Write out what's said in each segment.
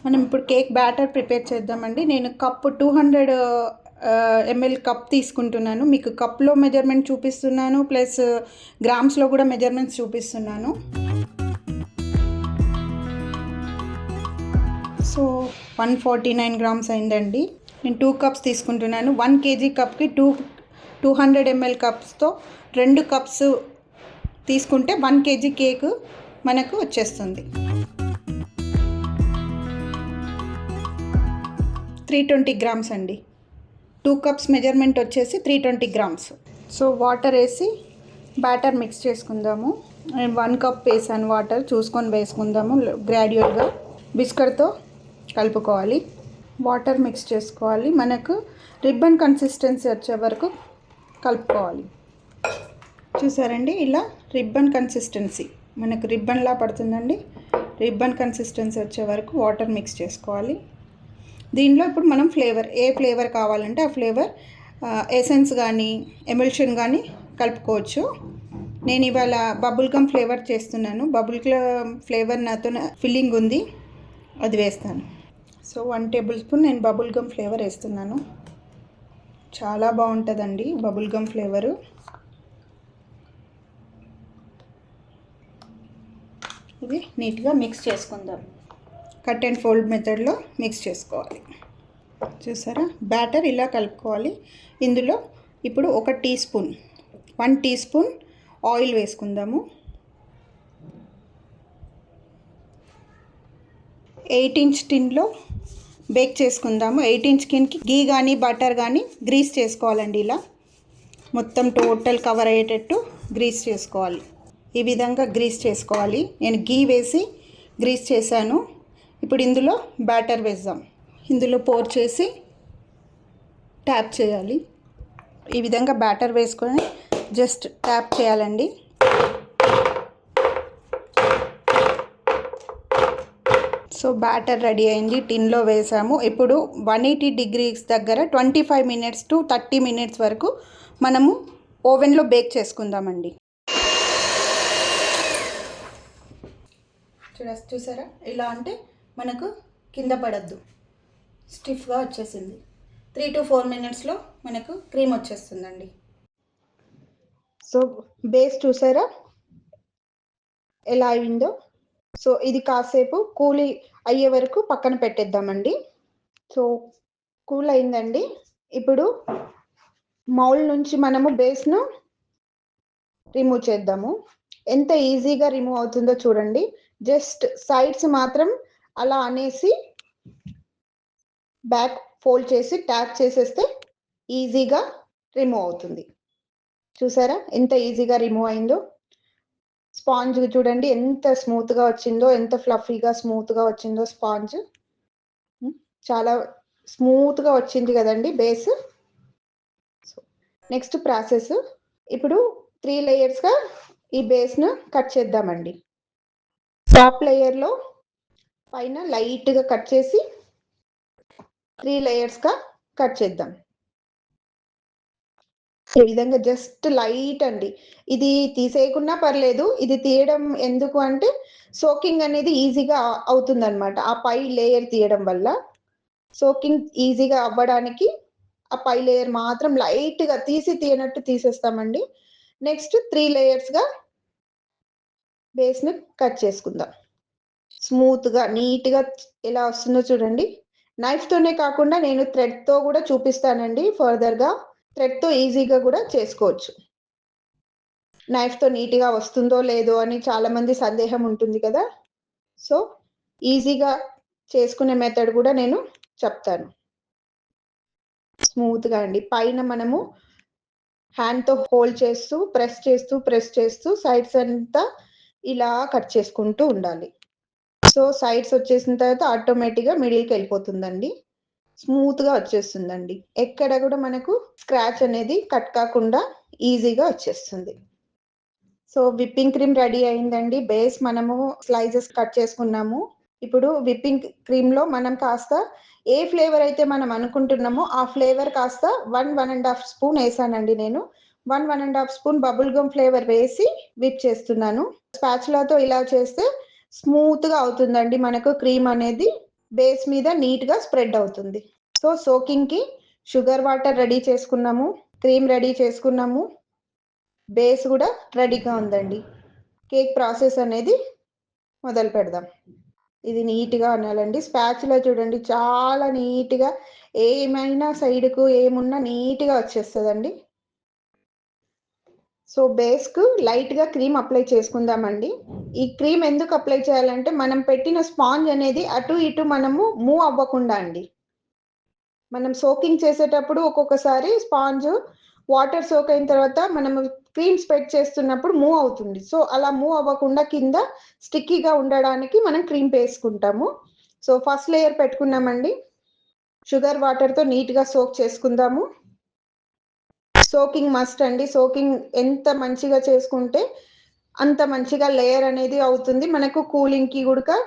మనం ఇప్పుడు cake batter prepare చేద్దామండి. నేను కప్పు 200 ml కప్ తీసుకుంటున్నాను. మీకు కప్లో మెజర్మెంట్ చూపిస్తున్నాను, ప్లస్ గ్రామ్స్లో కూడా మెజర్మెంట్స్ చూపిస్తున్నాను. సో 149 గ్రామ్స్ అయిందండి. నేను 2 కప్స్ తీసుకుంటున్నాను. 1 kg కప్కి 200 ml కప్స్తో 2 కప్స్ తీసుకుంటే 1 kg కేక్ మనకు వచ్చేస్తుంది. 320 గ్రామ్స్ అండి. 2 కప్స్ మెజర్మెంట్ వచ్చేసి 320 గ్రామ్స్. సో వాటర్ వేసి బ్యాటర్ మిక్స్ చేసుకుందాము. నేను 1 కప్ వేసాను వాటర్, చూసుకొని వేసుకుందాము గ్రాడ్యువల్గా. బిస్కట్తో కలుపుకోవాలి, వాటర్ మిక్స్ చేసుకోవాలి. మనకు రిబ్బన్ కన్సిస్టెన్సీ వచ్చే వరకు కలుపుకోవాలి. చూసారండి, ఇలా రిబ్బన్ కన్సిస్టెన్సీ మనకు రిబ్బన్లా పడుతుందండి. రిబ్బన్ కన్సిస్టెన్సీ వచ్చే వరకు వాటర్ మిక్స్ చేసుకోవాలి. దీనిలో ఇప్పుడు మనం ఏ ఫ్లేవర్ కావాలంటే ఆ ఫ్లేవర్ ఎసెన్స్ కానీ ఎమల్షన్ కానీ కలుపుకోవచ్చు. నేను ఇవాళ బబుల్ గమ్ ఫ్లేవర్ చేస్తున్నాను. బబుల్ గమ్ ఫ్లేవర్ నాతో ఫిల్లింగ్ ఉంది, అది వేస్తాను. సో 1 టేబుల్ స్పూన్ నేను బబుల్ గమ్ ఫ్లేవర్ వేస్తున్నాను. చాలా బాగుంటుందండి బబుల్ గమ్ ఫ్లేవరు. ఇది నీట్గా మిక్స్ చేసుకుందాం. కట్ అండ్ ఫోల్డ్ మెథడ్లో మిక్స్ చేసుకోవాలి. చూసారా, బ్యాటర్ ఇలా కలుపుకోవాలి. ఇందులో ఇప్పుడు 1 టీ స్పూన్ ఆయిల్ వేసుకుందాము. 8 ఇంచ్ టిన్లో బేక్ చేసుకుందాము. 8 ఇంచ్ టిన్కి గీ కానీ బటర్ కానీ గ్రీస్ చేసుకోవాలండి. ఇలా మొత్తం టోటల్ కవర్ అయ్యేటట్టు గ్రీస్ చేసుకోవాలి. ఈ విధంగా గ్రీస్ చేసుకోవాలి. నేను గీ వేసి గ్రీస్ చేశాను. ఇప్పుడు ఇందులో బ్యాటర్ వేద్దాం. ఇందులో పోర్ చేసి ట్యాప్ చేయాలి. ఈ విధంగా బ్యాటర్ వేసుకొని జస్ట్ ట్యాప్ చేయాలండి. సో బ్యాటర్ రెడీ అయింది, టిన్లో వేసాము. ఇప్పుడు 180 డిగ్రీస్ దగ్గర 25 మినిట్స్ టు 30 మినిట్స్ వరకు మనము ఓవెన్లో బేక్ చేసుకుందామండి. చూసారా, ఇలా అంటే మనకు కింద పడద్దు, స్టిఫ్గా వచ్చేసింది. 3 to 4 మినిట్స్లో మనకు క్రీమ్ వచ్చేస్తుందండి. సో బేస్ చూసారా ఎలా అయిందో. సో ఇది కాసేపు కూల్ అయ్యే వరకు పక్కన పెట్టేద్దామండి. సో కూల్ అయిందండి. ఇప్పుడు మౌల్డ్ నుంచి మనము బేస్ను రిమూవ్ చేద్దాము. ఎంత ఈజీగా రిమూవ్ అవుతుందో చూడండి. జస్ట్ సైడ్స్ మాత్రం అలా అనేసి బ్యాక్ ఫోల్డ్ చేసి ట్యాప్ చేసేస్తే ఈజీగా రిమూవ్ అవుతుంది. చూసారా ఎంత ఈజీగా రిమూవ్ అయిందో. స్పాంజ్ చూడండి ఎంత స్మూత్గా వచ్చిందో, ఎంత ఫ్లఫీగా స్మూత్గా వచ్చిందో స్పాంజ్. చాలా స్మూత్గా వచ్చింది కదండి బేస్. సో నెక్స్ట్ ప్రాసెస్, ఇప్పుడు 3 లేయర్స్గా ఈ బేస్ను కట్ చేద్దామండి. టాప్ లేయర్లో పైన లైట్గా కట్ చేసి 3 లేయర్స్గా కట్ చేద్దాం. ఈ విధంగా జస్ట్ లైట్ అండి. ఇది తీసేయకున్నా పర్లేదు. ఇది తీయడం ఎందుకు అంటే సోకింగ్ అనేది ఈజీగా అవుతుందన్నమాట. ఆ పై లేయర్ తీయడం వల్ల సోకింగ్ ఈజీగా అవ్వడానికి ఆ పై లేయర్ మాత్రం లైట్గా తీయనట్టు తీసేస్తామండి. నెక్స్ట్ 3 లేయర్స్గా బేస్ని కట్ చేసుకుందాం. స్మూత్గా నీట్గా ఎలా వస్తుందో చూడండి. నైఫ్తోనే కాకుండా నేను థ్రెడ్తో కూడా చూపిస్తానండి. ఫర్దర్గా థ్రెడ్తో ఈజీగా కూడా చేసుకోవచ్చు. నైఫ్తో నీట్గా వస్తుందో లేదో అని చాలామంది సందేహం ఉంటుంది కదా. సో ఈజీగా చేసుకునే మెథడ్ కూడా నేను చెప్తాను. స్మూత్గా అండి. పైన మనము హ్యాండ్తో హోల్డ్ చేస్తూ ప్రెస్ చేస్తూ సైడ్స్ అంతా ఇలా కట్ చేసుకుంటూ ఉండాలి. సో సైడ్స్ వచ్చేసిన తర్వాత ఆటోమేటిక్గా మిడిల్కి వెళ్ళిపోతుందండి. స్మూత్గా వచ్చేస్తుందండి. ఎక్కడ కూడా మనకు స్క్రాచ్ అనేది కట్ కాకుండా ఈజీగా వచ్చేస్తుంది. సో విప్పింగ్ క్రీమ్ రెడీ అయిందండి. బేస్ మనము స్లైసెస్ కట్ చేసుకున్నాము. ఇప్పుడు విప్పింగ్ క్రీమ్లో మనం కాస్త ఏ ఫ్లేవర్ అయితే మనం అనుకుంటున్నామో ఆ ఫ్లేవర్ కాస్త 1.5 స్పూన్ వేసానండి. నేను 1.5 స్పూన్ బబుల్ గమ్ ఫ్లేవర్ వేసి విప్ చేస్తున్నాను. స్పాచులాతో ఇలా చేస్తే స్మూత్గా అవుతుందండి మనకు క్రీమ్ అనేది. బేస్ మీద నీట్గా స్ప్రెడ్ అవుతుంది. సో సోకింగ్కి షుగర్ వాటర్ రెడీ చేసుకున్నాము, క్రీమ్ రెడీ చేసుకున్నాము, బేస్ కూడా రెడీగా ఉందండి. కేక్ ప్రాసెస్ అనేది మొదలు పెడదాం. ఇది నీట్గా అనాలండి. స్పాచులా చూడండి చాలా నీట్గా ఏమైనా సైడ్కు ఏమున్నా నీట్గా వచ్చేస్తుందండి. సో బేస్కు లైట్గా క్రీమ్ అప్లై చేసుకుందామండి. ఈ క్రీమ్ ఎందుకు అప్లై చేయాలంటే మనం పెట్టిన స్పాంజ్ అనేది అటు ఇటు మనము మూవ్ అవ్వకుండా అండి. మనం సోకింగ్ చేసేటప్పుడు ఒక్కొక్కసారి స్పాంజ్ వాటర్ సోక్ అయిన తర్వాత మనము క్రీమ్ స్ప్రెడ్ చేస్తున్నప్పుడు మూవ్ అవుతుంది. సో అలా మూవ్ అవ్వకుండా కింద స్టిక్కీగా ఉండడానికి మనం క్రీమ్ వేసుకుంటాము. సో ఫస్ట్ లేయర్ పెట్టుకున్నామండి. షుగర్ వాటర్తో నీట్గా సోక్ చేసుకుందాము. సోకింగ్ మస్ట్ అండి. సోకింగ్ ఎంత మంచిగా చేసుకుంటే అంత మంచిగా లేయర్ అనేది అవుతుంది. మనకు కూలింగ్కి కూడా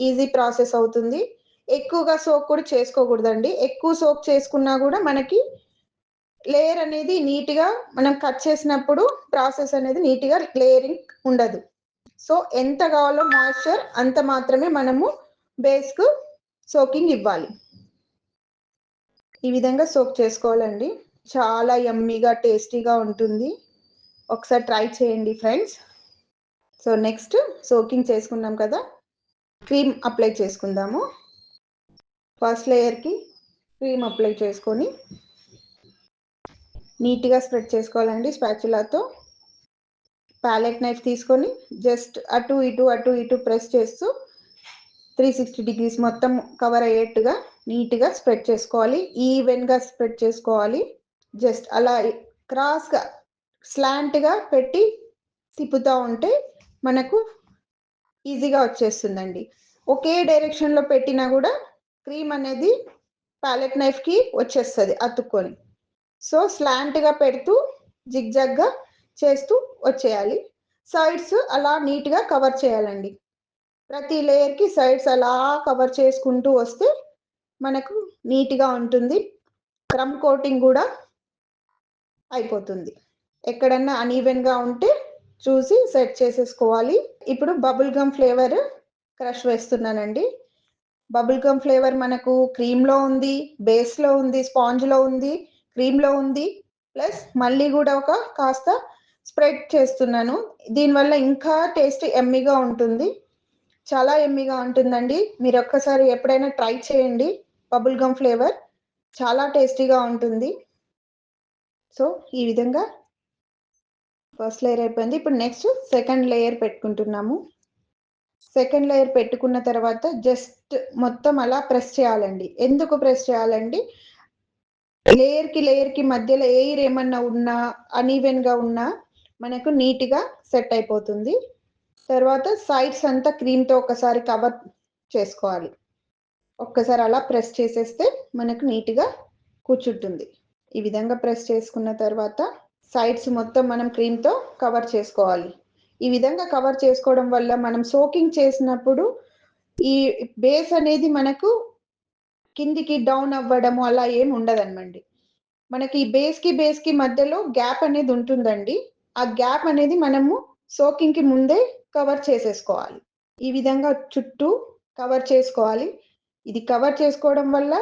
ఈజీ ప్రాసెస్ అవుతుంది. ఎక్కువగా సోక్ కూడా చేసుకోకూడదండి. ఎక్కువ సోక్ చేసుకున్నా కూడా మనకి లేయర్ అనేది నీట్గా మనం కట్ చేసినప్పుడు ప్రాసెస్ అనేది నీట్గా లేయరింగ్ ఉండదు. సో ఎంత కావాలో మాయిశ్చర్ అంత మాత్రమే మనము బేస్కు సోకింగ్ ఇవ్వాలి. ఈ విధంగా సోక్ చేసుకోవాలండి. చాలా యమ్మీగా టేస్టీగా ఉంటుంది. ఒకసారి ట్రై చేయండి ఫ్రెండ్స్. సో నెక్స్ట్ సోకింగ్ చేసుకున్నాం కదా, క్రీమ్ అప్లై చేసుకుందాము. ఫస్ట్ లేయర్కి క్రీమ్ అప్లై చేసుకొని నీట్గా స్ప్రెడ్ చేసుకోవాలండి. స్పాచులాతో ప్యాలెట్ నైఫ్ తీసుకొని జస్ట్ అటు ఇటు ప్రెస్ చేస్తూ 360 degrees మొత్తం కవర్ అయ్యేట్టుగా నీట్గా స్ప్రెడ్ చేసుకోవాలి. ఈవెన్గా స్ప్రెడ్ చేసుకోవాలి. జస్ట్ అలా క్రాస్గా స్లాంట్గా పెట్టి తిప్పుతూ ఉంటే మనకు ఈజీగా వచ్చేస్తుందండి. ఒకే డైరెక్షన్లో పెట్టినా కూడా క్రీమ్ అనేది ప్యాలెట్ నైఫ్కి వచ్చేస్తుంది అతుక్కొని. సో స్లాంట్గా పెడుతూ జిగ్జాగ్గా చేస్తూ వచ్చేయాలి. సైడ్స్ అలా నీట్గా కవర్ చేయాలండి. ప్రతి లేయర్కి సైడ్స్ అలా కవర్ చేసుకుంటూ వస్తే మనకు నీట్గా ఉంటుంది. క్రమ్ కోటింగ్ కూడా అయిపోతుంది. ఎక్కడన్నా అన్ఈవెన్గా ఉంటే చూసి సెట్ చేసేసుకోవాలి. ఇప్పుడు బబుల్ గమ్ ఫ్లేవర్ క్రష్ వేస్తున్నానండి. బబుల్ గమ్ ఫ్లేవర్ మనకు క్రీమ్లో ఉంది, బేస్లో ఉంది, స్పాంజ్లో ఉంది, క్రీమ్లో ఉంది, ప్లస్ మళ్ళీ కూడా ఒక కాస్త స్ప్రెడ్ చేస్తున్నాను. దీనివల్ల ఇంకా టేస్ట్ ఎమ్మీగా ఉంటుంది. చాలా ఎమ్మీగా ఉంటుందండి. మీరు ఒక్కసారి ఎప్పుడైనా ట్రై చేయండి. బబుల్ గమ్ ఫ్లేవర్ చాలా టేస్టీగా ఉంటుంది. సో ఈ విధంగా ఫస్ట్ లేయర్ అయిపోయింది. ఇప్పుడు నెక్స్ట్ సెకండ్ లేయర్ పెట్టుకుంటున్నాము. సెకండ్ లేయర్ పెట్టుకున్న తర్వాత జస్ట్ మొత్తం అలా ప్రెస్ చేయాలండి. ఎందుకు ప్రెస్ చేయాలండి? లేయర్కి మధ్యలో ఎయిర్ ఏమన్నా ఉన్నా అన్ఈవెన్గా ఉన్నా మనకు నీట్గా సెట్ అయిపోతుంది. తర్వాత సైడ్స్ అంతా క్రీమ్తో ఒకసారి కవర్ చేసుకోవాలి. ఒక్కసారి అలా ప్రెస్ చేసేస్తే మనకు నీట్గా కూర్చుంటుంది. ఈ విధంగా ప్రెస్ చేసుకున్న తర్వాత సైడ్స్ మొత్తం మనం క్రీమ్తో కవర్ చేసుకోవాలి. ఈ విధంగా కవర్ చేసుకోవడం వల్ల మనం సోకింగ్ చేసినప్పుడు ఈ బేస్ అనేది మనకు కిందికి డౌన్ అవ్వడము అలా ఏం ఉండదనమండి. మనకి ఈ బేస్కి మధ్యలో గ్యాప్ అనేది ఉంటుందండి. ఆ గ్యాప్ అనేది మనము సోకింగ్కి ముందే కవర్ చేసేసుకోవాలి. ఈ విధంగా చుట్టూ కవర్ చేసుకోవాలి. ఇది కవర్ చేసుకోవడం వల్ల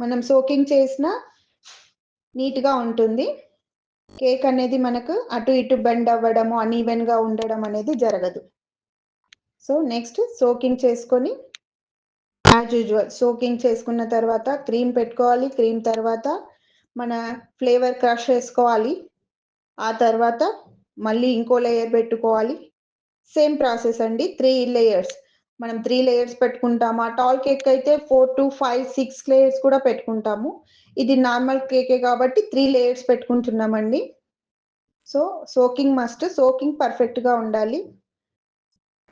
మనం సోకింగ్ చేసిన నీట్గా ఉంటుంది. కేక్ అనేది మనకు అటు ఇటు బెండ్ అవ్వడము అన్ఈవెన్గా ఉండడం అనేది జరగదు. సో నెక్స్ట్ సోకింగ్ చేసుకొని యాజ్ యూజువల్ సోకింగ్ చేసుకున్న తర్వాత క్రీమ్ పెట్టుకోవాలి. క్రీమ్ తర్వాత మన ఫ్లేవర్ క్రష్ వేసుకోవాలి. ఆ తర్వాత మళ్ళీ ఇంకో లేయర్ పెట్టుకోవాలి. సేమ్ ప్రాసెస్ అండి. 3 లేయర్స్ మనం 3 లేయర్స్ పెట్టుకుంటాము. ఆ టాల్ కేక్ అయితే 4 to 5, 6 లేయర్స్ కూడా పెట్టుకుంటాము. ఇది నార్మల్ కేకే కాబట్టి 3 లేయర్స్ పెట్టుకుంటున్నామండి. So soaking must. సోకింగ్ పర్ఫెక్ట్గా ఉండాలి.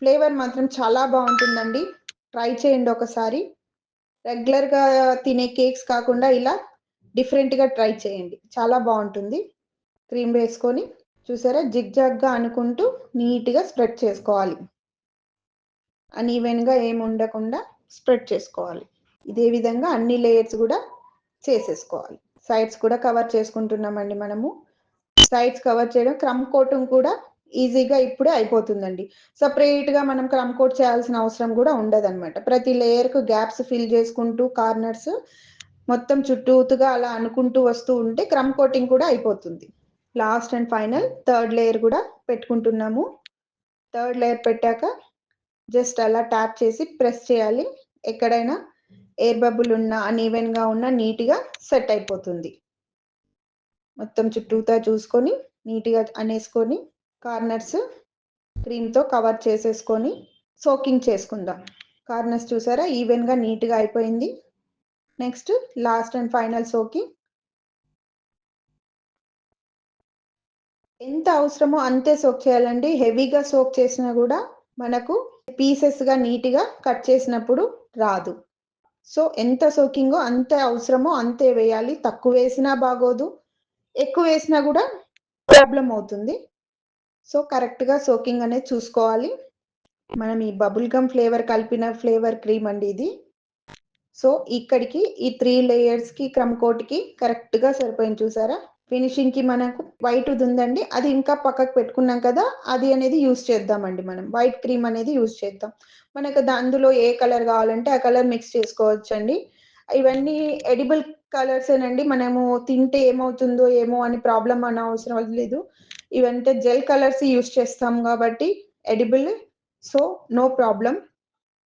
ఫ్లేవర్ మాత్రం చాలా బాగుంటుందండి. ట్రై చేయండి ఒకసారి. రెగ్యులర్గా తినే కేక్స్ కాకుండా ఇలా డిఫరెంట్గా ట్రై చేయండి. చాలా బాగుంటుంది. క్రీమ్ వేసుకొని చూసారా జిగ్జాగ్గా అనుకుంటూ నీట్గా స్ప్రెడ్ చేసుకోవాలి. అన్ఈవెన్గా ఏమి ఉండకుండా స్ప్రెడ్ చేసుకోవాలి. ఇదే విధంగా అన్ని లేయర్స్ కూడా చేసేసుకోవాలి. సైడ్స్ కూడా కవర్ చేసుకుంటున్నామండి మనము. సైడ్స్ కవర్ చేయడం క్రమ్ కోటింగ్ కూడా ఈజీగా ఇప్పుడే అయిపోతుందండి. సెపరేట్‌గా మనం క్రమ్ కోట్ చేయాల్సిన అవసరం గూడా ఉండదనమాట. ప్రతి లేయర్‌కు గ్యాప్స్ ఫిల్ చేసుకుంటూ కార్నర్స్ మొత్తం చుట్టూతుగా అలా అనుకుంటూ వస్తూ ఉంటే క్రమ్ కోటింగ్ కూడా అయిపోతుంది. Last and final third layer కూడా పెట్టుకుంటున్నాము. థర్డ్ లేయర్ పెట్టాక జస్ట్ అలా ట్యాప్ చేసి ప్రెస్ చేయాలి. ఎక్కడైనా ఎయిర్ బబుల్ ఉన్నా అన్‌ఈవెన్‌గా ఉన్నా నీట్‌గా సెట్ అయిపోతుంది. మొత్తం చుట్టూతా చూసుకొని నీట్‌గా అనేసుకొని కార్నర్స్ క్రీమ్‌తో కవర్ చేసేసుకొని సోకింగ్ చేసుకుందాం. కార్నర్స్ చూసారా ఈవెన్‌గా నీట్‌గా అయిపోయింది. Next last and final soaking. ఎంత అవసరమో అంతే సోక్ చేయాలండి. హెవీగా సోక్ చేసినా కూడా మనకు పీసెస్‌గా నీట్‌గా కట్ చేసినప్పుడు రాదు. సో ఎంత సోకింగో అంతే అవసరమో అంతే వేయాలి. తక్కువ వేసినా బాగోదు. ఎక్కువ వేసినా కూడా ప్రాబ్లమ్ అవుతుంది. సో కరెక్ట్‌గా సోకింగ్ అనేది చూసుకోవాలి. మనం ఈ బబుల్ గమ్ ఫ్లేవర్ కలిపిన ఫ్లేవర్ క్రీమ్ అండి ఇది. సో ఇక్కడికి ఈ 3 లేయర్స్‌కి క్రమ్ కోట్‌కి కరెక్ట్‌గా సరిపోయింది చూసారా? ఫినిషింగ్‌కి మనకు వైట్‌ది ఉందండి. అది ఇంకా పక్కకు పెట్టుకున్నాం కదా! అది అనేది యూజ్ చేద్దామండి మనం. వైట్ క్రీమ్ అనేది యూజ్ చేద్దాం. మనకు అందులో ఏ కలర్ కావాలంటే ఆ కలర్ మిక్స్ చేసుకోవచ్చండి. ఇవన్నీ ఎడిబుల్ కలర్సేనండి. మనము తింటే ఏమవుతుందో ఏమో అని ప్రాబ్లమ్ అనవసరం లేదు. ఇవంటే జెల్ కలర్స్ యూజ్ చేస్తాం కాబట్టి edible. So no problem.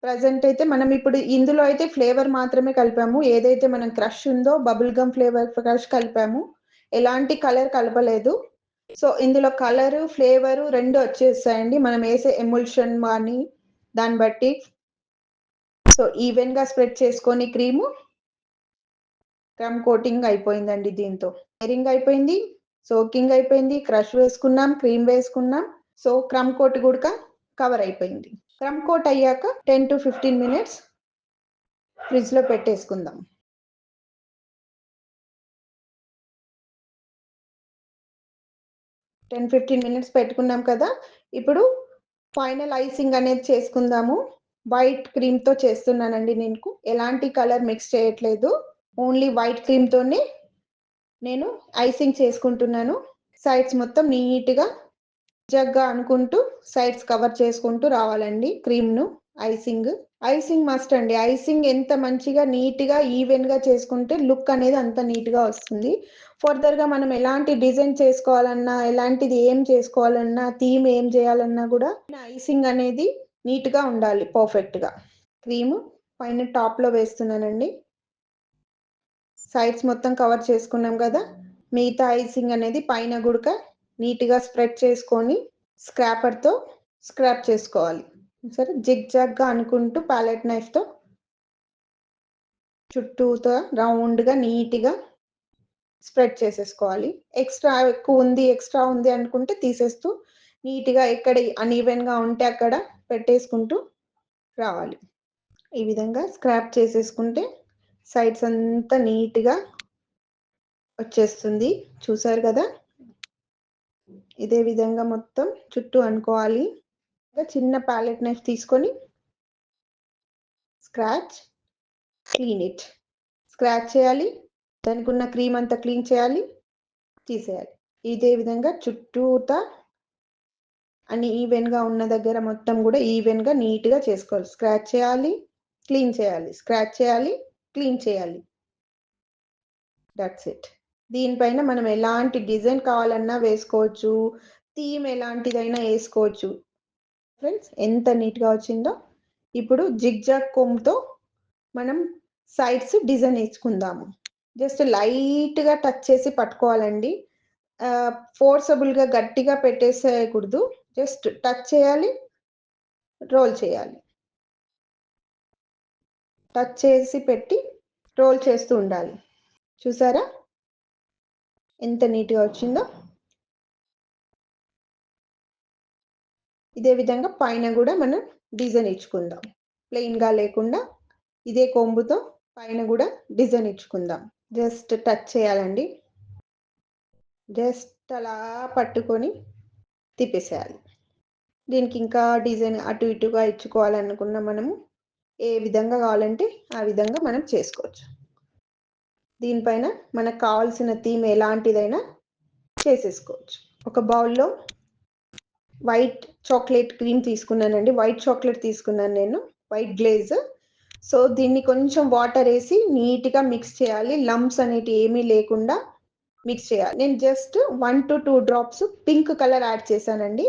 Present అయితే మనం ఇప్పుడు ఇందులో అయితే ఫ్లేవర్ మాత్రమే కలిపాము. ఏదైతే మనం క్రష్ ఉందో బబుల్ గమ్ ఫ్లేవర్ క్రష్ కలిపాము. ఎలాంటి కలర్ కలపలేదు. సో ఇందులో కలరు, ఫ్లేవరు 2 వచ్చేస్తాయండి. మనం వేసే ఎముల్షన్ అని దాన్ని బట్టి. సో ఈవెన్‌గా స్ప్రెడ్ చేసుకొని క్రీము క్రమ్ కోటింగ్ అయిపోయిందండి దీంతో. లేయరింగ్ అయిపోయింది. సోకింగ్ అయిపోయింది. క్రష్ వేసుకున్నాం. క్రీమ్ వేసుకున్నాం. సో క్రమ్ కోట్ కూడా కవర్ అయిపోయింది. క్రమ్ కోట్ అయ్యాక 10-15 మినిట్స్ ఫ్రిడ్జ్‌లో పెట్టేసుకుందాం. 10-15 మినిట్స్ పెట్టుకున్నాం కదా! ఇప్పుడు ఫైనల్ ఐసింగ్ అనేది చేసుకుందాము. వైట్ క్రీమ్‌తో చేస్తున్నానండి నేను. ఎలాంటి కలర్ మిక్స్ చేయట్లేదు. ఓన్లీ వైట్ క్రీమ్‌తోనే నేను ఐసింగ్ చేసుకుంటున్నాను. సైడ్స్ మొత్తం నీట్‌గా జగ్గా అనుకుంటూ సైడ్స్ కవర్ చేసుకుంటూ రావాలండి క్రీమ్‌ను. ఐసింగ్. ఐసింగ్ మస్ట్ అండి. ఐసింగ్ ఎంత మంచిగా నీట్‌గా ఈవెన్‌గా చేసుకుంటే లుక్ అనేది అంత నీట్‌గా వస్తుంది. ఫర్దర్‌గా మనం ఎలాంటి డిజైన్ చేసుకోవాలన్నా, ఎలాంటిది ఏం చేసుకోవాలన్నా, థీమ్ ఏం చేయాలన్నా కూడా ఐసింగ్ అనేది నీట్‌గా ఉండాలి పర్ఫెక్ట్‌గా. క్రీము పైన టాప్‌లో వేస్తున్నానండి. సైడ్స్ మొత్తం కవర్ చేసుకున్నాం కదా! మిగతా ఐసింగ్ అనేది పైన గుడక నీట్‌గా స్ప్రెడ్ చేసుకొని స్క్రాపర్‌తో స్క్రాప్ చేసుకోవాలి. సరే జిగ్‌జాగ్‌గా అనుకుంటూ ప్యాలెట్ నైఫ్‌తో చుట్టూతా రౌండ్‌గా నీట్‌గా స్ప్రెడ్ చేసేసుకోవాలి. ఎక్స్ట్రా ఉంది అనుకుంటే తీసేస్తూ నీట్‌గా ఎక్కడ అన్‌ఈవెన్‌గా ఉంటే అక్కడ పెట్టేసుకుంటూ రావాలి. ఈ విధంగా స్క్రాప్ చేసేసుకుంటే సైడ్స్ అంతా నీట్‌గా వచ్చేస్తుంది. చూసారు కదా! ఇదే విధంగా మొత్తం చుట్టూ అనుకోవాలి. చిన్న ప్యాలెట్ నైఫ్ తీసుకొని క్లీన్ ఇట్. స్క్రాచ్ చేయాలి. దానికున్న క్రీమ్ అంతా క్లీన్ చేయాలి. తీసేయాలి. ఇదే విధంగా చుట్టూతా అన్ని ఈవెన్‌గా ఉన్న దగ్గర మొత్తం కూడా ఈవెన్‌గా నీట్‌గా చేసుకోవాలి. స్క్రాచ్ చేయాలి, క్లీన్ చేయాలి. స్క్రాచ్ చేయాలి, క్లీన్ చేయాలి. That's it. దీనిపైన మనం ఎలాంటి డిజైన్ కావాలన్నా వేసుకోవచ్చు. థీమ్ ఎలాంటిదైనా ఏసుకోవచ్చు. ఫ్రెండ్స్ ఎంత నీట్‌గా వచ్చిందో. ఇప్పుడు జిగ్‌జాగ్ కొమ్‌తో మనం సైడ్స్ డిజైన్ ఏసుకుందాము. జస్ట్ లైట్‌గా టచ్ చేసి పట్టుకోవాలండి. ఫోర్సబుల్‌గా గట్టిగా పెట్టేసేయకూడదు. జస్ట్ టచ్ చేయాలి, రోల్ చేయాలి. టచ్ చేసి పెట్టి రోల్ చేస్తూ ఉండాలి. చూసారా? ఎంత నీట్‌గా వచ్చిందో. ఇదే విధంగా పైన గూడా మనం డిజైన్ ఇచ్చుకుందాం. ప్లెయిన్‌గా లేకుండా ఇదే కొంబుతో పైన గూడా డిజైన్ ఇచ్చుకుందాం. జస్ట్ టచ్ చేయాలండి. జస్ట్ అలా పట్టుకొని తిప్పేసేయాలి. దీనికి ఇంకా డిజైన్ అటు ఇటుగా ఇచ్చుకోవాలనుకున్న మనము ఏ విధంగా కావాలంటే ఆ విధంగా మనం చేసుకోవచ్చు. దీనిపైన మనకు కావాల్సిన థీమ్ ఎలాంటిదైనా చేసేసుకోవచ్చు. ఒక బౌల్‌లో వైట్ చాక్లెట్ క్రీమ్ తీసుకున్నానండి. వైట్ చాక్లెట్ తీసుకున్నాను నేను, వైట్ గ్లేజ్. సో దీన్ని కొంచెం వాటర్ వేసి నీట్గా మిక్స్ చేయాలి. లంప్స్ అనేటివి ఏమీ లేకుండా మిక్స్ చేయాలి. నేను just 1 to 2 drops pink colour add చేశానండి.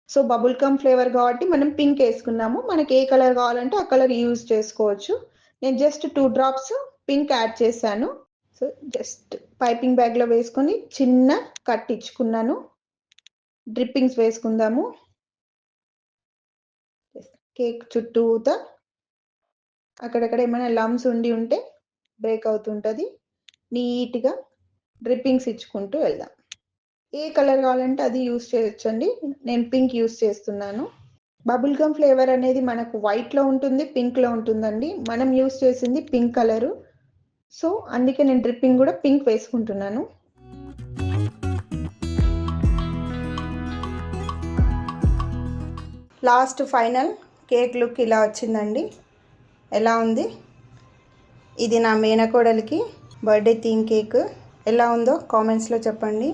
సో బబుల్ గమ్ ఫ్లేవర్ కాబట్టి మనం పింక్ వేసుకున్నాము. మనకి ఏ కలర్ కావాలంటే ఆ కలర్ యూజ్ చేసుకోవచ్చు. నేను జస్ట్ 2 డ్రాప్స్ పింక్ యాడ్ చేశాను. సో జస్ట్ పైపింగ్ బ్యాగ్లో వేసుకొని చిన్న కట్ ఇచ్చుకున్నాను. డ్రిప్పింగ్స్ వేసుకుందాము. కేక్ చుట్టూతా అక్కడక్కడ ఏమైనా లమ్స్ ఉండి ఉంటే బ్రేక్ అవుతుంటుంది. నీట్గా డ్రిప్పింగ్స్ ఇచ్చుకుంటూ వెళ్దాం. ఏ కలర్ కావాలంటే అది యూస్ చేయొచ్చండి. నేను పింక్ యూస్ చేస్తున్నాను. బబుల్ గమ్ ఫ్లేవర్ అనేది మనకు వైట్లో ఉంటుంది, పింక్లో ఉంటుందండి. మనం యూస్ చేసింది పింక్ కలరు. సో అందుకే నేను డ్రిప్పింగ్ కూడా పింక్ వేసుకుంటున్నాను. లాస్ట్ ఫైనల్ కేక్ లుక్ ఇలా వచ్చిందండి. ఎలా ఉంది? ఇది నా మేనకోడలికి బర్త్డే థీమ్ కేక్. ఎలా ఉందో కామెంట్స్లో చెప్పండి.